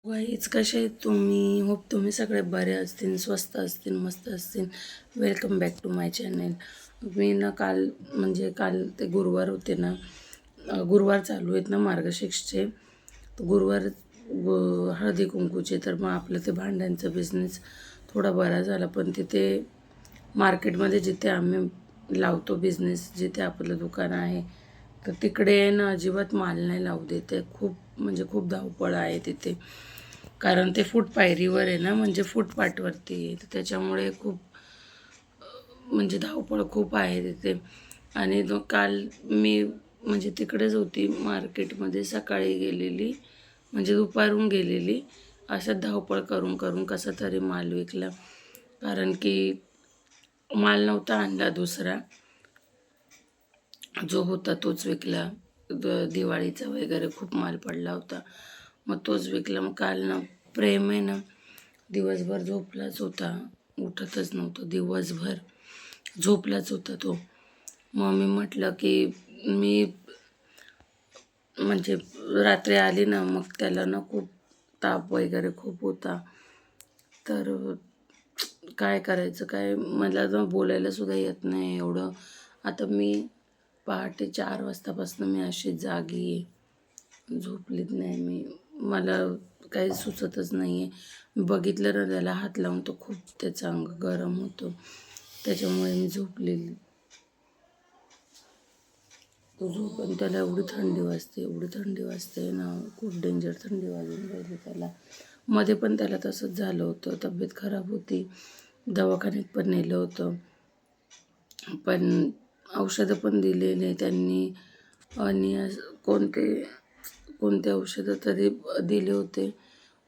Guys कसे आहेत तुम्ही? होप तुम्ही सगळे बरे असतील, स्वस्त असतील, मस्त असतील. Welcome back to my channel. मी ना काल ते गुरुवार होते ना, गुरुवार चालू आहेत ना मार्गशीर्षचे. तर गुरुवार हळदी कुंकूचे, तर मग आपलं ते भांड्यांचा बिझनेस थोडा बरा झाला. पण तिथे मार्केटमध्ये जिथे आम्ही लावतो बिझनेस, जिथे आपलं दुकान आहे, तर तिकडे ना अजिबात माल नाही लावू देते. खूप धावपळ आहे तिथे. कारण ते फूट पायरीवर आहे ना, म्हणजे फूटपाथवरती आहे. तर त्याच्यामुळे धावपळ खूप आहे तिथे. आणि काल मी तिकडेच होती मार्केटमध्ये, सकाळी गेलेली, दुपारून गेलेली. असं धावपळ करून करून कसा तरी माल विकला. कारण की माल नव्हता आणला दुसरा, जो होता तोच विकला. दिवाळीचा वगैरे खूप माल पडला होता, मग तोच विकला. मग काल ना प्रेम आहे ना, दिवसभर झोपलाच होता, उठतच नव्हतं. दिवसभर झोपलाच होता तो. मग मी म्हटलं की मी रात्री आली ना, मग त्याला ना खूप ताप वगैरे खूप होता. तर काय करायचं काय, मला तर बोलायला सुद्धा येत नाही एवढं. आता मी पहाटे 4 वाजतापासून मी अशी जागी आहे, झोपलीच नाही मी. मला काही सुचतच नाही आहे. बघितलं ना त्याला हात लावून, तो खूप त्याचं अंग गरम होतं, त्याच्यामुळे मी झोपलेली. तो झोपून त्याला एवढी थंडी वाजते ना, खूप डेंजर थंडी वाजून राहिली त्याला. मध्ये पण त्याला तसंच झालं होतं, तब्येत खराब होती, दवाखान्यात पण नेलं होतं. पण औषधं पण दिलेले त्यांनी, आणि कोणते औषधं तरी दिले होते.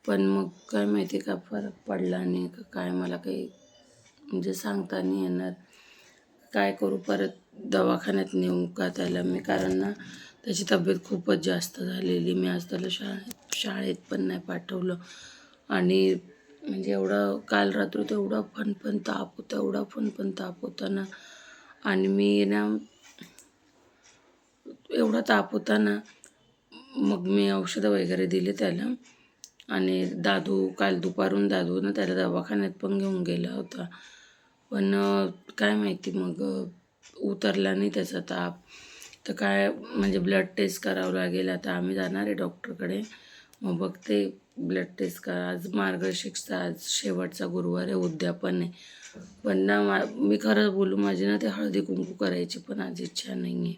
पण मग काय माहिती का फरक पडला नाही का काय, मला काही सांगता नाही येणार. काय करू, परत दवाखान्यात नेऊ का त्याला मी? कारण ना त्याची तब्येत खूपच जास्त झालेली. मी आज त्याला शाळेत पण नाही पाठवलं. आणि एवढा काल रात्री तर एवढा फणफण ताप होता, एवढा फणफण ताप होता ना. आणि मी ना एवढा ताप होता ना, मग मी औषधं वगैरे दिले त्याला. आणि काल दुपारून दादू ना त्याला दवाखान्यात पण घेऊन गेला होता. पण काय माहिती मग उतरला नाही त्याचा ताप. तर काय ब्लड टेस्ट करावं लागेल. आता आम्ही जाणार आहे डॉक्टरकडे, मग बघते ब्लड टेस्ट आज मार्गशीर्षचा आज शेवटचा गुरुवार आहे, उद्यापन आहे. पण ना मी खरं बोलू, माझी ना ते हळदी कुंकू करायची पण आज इच्छा नाही आहे.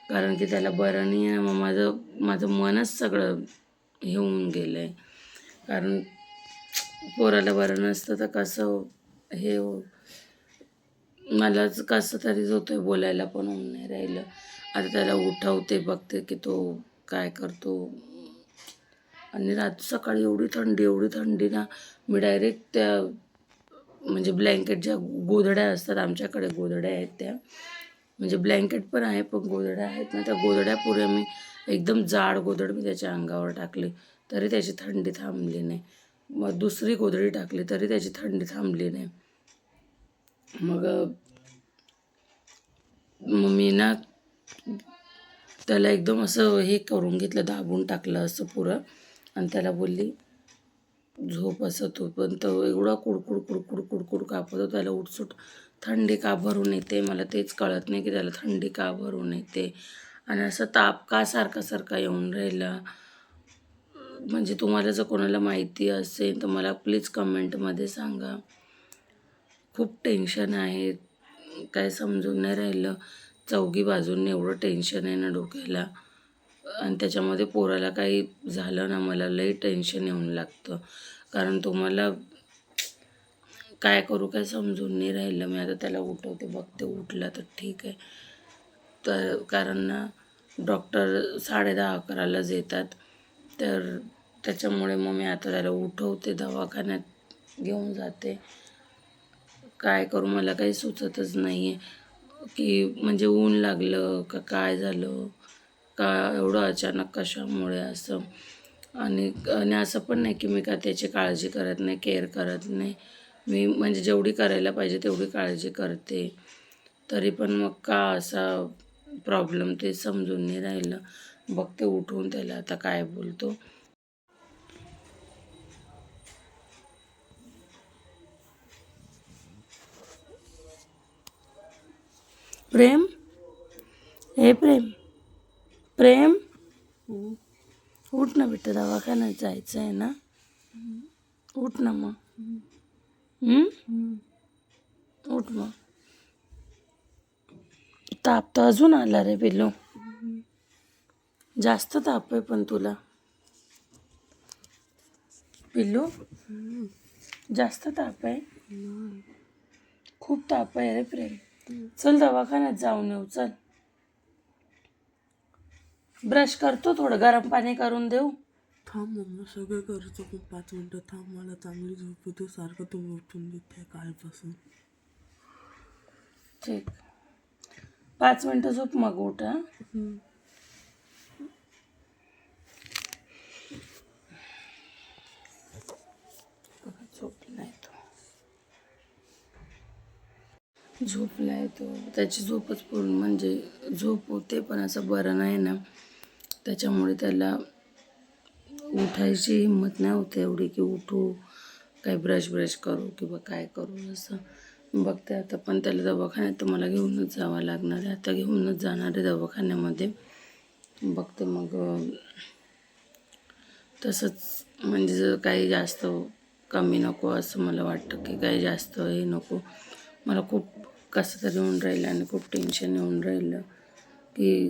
कारण की त्याला बरं नाही आहे. मग माझं मनच सगळं हे होऊन गेलं आहे. कारण पोराला बरं नसतं तर कसं हे मलाच कसं तरीच होतं आहे, बोलायला पण होऊन नाही राहिलं. आता त्याला उठवते, बघते की तो काय करतो. आणि सकाळी एवढी थंडी ना, मी डायरेक्ट त्या ब्लँकेट ज्या गोधड्या असतात, आमच्याकडे गोधड्या आहेत त्या, ब्लँकेट पण आहे पण गोधड्या आहेत ना, त्या गोधड्या पुऱ्या मी एकदम जाड गोधड मी त्याच्या अंगावर टाकली, तरी त्याची थंडी थांबली नाही. मग दुसरी गोधडी टाकली तरी त्याची थंडी थांबली नाही. मग मी ना त्याला एकदम असं हे करून घेतलं, दाबून टाकलं असं पुरं, आणि त्याला बोलली झोप असं. तो पण तो एवढा कुडकुड कापत होता. त्याला उठसूट थंडी का भरून येते, मला तेच कळत नाही की त्याला थंडी का भरून येते. आणि असं ताप का सारखा येऊन राहिला. तुम्हाला जर कोणाला माहिती असेल तर मला प्लीज कमेंटमध्ये सांगा. खूप टेन्शन आहे, काय समजून नाही राहिलं. चौघी बाजूंनी एवढं टेन्शन आहे ना डोक्याला. आणि त्याच्यामध्ये पोराला काही झालं ना, मला लई टेन्शन येऊन लागतं. कारण तुम्हाला काय करू काय समजून नाही राहिलं. मी आता त्याला उठवते, बघते उठला तर ठीक आहे. तर कारण ना डॉक्टर 10:30-11लाच येतात. तर त्याच्यामुळे मग मी आता त्याला उठवते, दवाखान्यात घेऊन जाते. काय करू मला काही सुचतच नाही आहे की ऊन लागलं का काय झालं का, एवढं अचानक कशामुळे असं. आणि आणि असं पण नाही की मी का त्याची काळजी करत नाही, केअर करत नाही. मी जेवढी करायला पाहिजे तेवढी काळजी करते. तरी पण मग का असा प्रॉब्लेम ते समजून नाही राहिलं. बघते उठवून त्याला आता काय बोलतो. प्रेम, हे प्रेम, प्रेम, उठ ना बेटा, दवाखान्यात जायचं आहे ना, उठ ना मग. उठ मग. ताप तर अजून आला रे पिल्लू, जास्त ताप आहे पण तुला. पिल्लू जास्त ताप आहे, खूप ताप आहे रे प्रेम. चल दवाखान्यात जाऊन येऊ, चल. ब्रश करतो, थोडं गरम पाणी करून देऊ. थांब मम्मा, सगळं करतो पण 5 मिनिटं थांब, मला चांगली झोप येते. सारखं तुम्ही उठून देते कालपासून. ठीक, 5 मिनिटं झोप मग उठ. हा झोपलाय तो, झोपलाय तो. त्याची झोपच पूर्ण म्हणजे झोप होते पण असं बरं नाही ना, त्याच्यामुळे त्याला उठायची हिंमत नाही होते एवढी की उठू, काय ब्रश करू किंवा काय करू असं. बघते आता, पण त्याला दवाखान्यात तर मला घेऊनच जावं लागणार आहे. आता घेऊनच जाणार आहे दवाखान्यामध्ये. बघते मग तसंच, म्हणजे जर काही जास्त कमी नको असं मला वाटतं, की काही जास्त हे नको. मला खूप कसं तरी होऊन राहिलं आणि खूप टेन्शन येऊन राहिलं की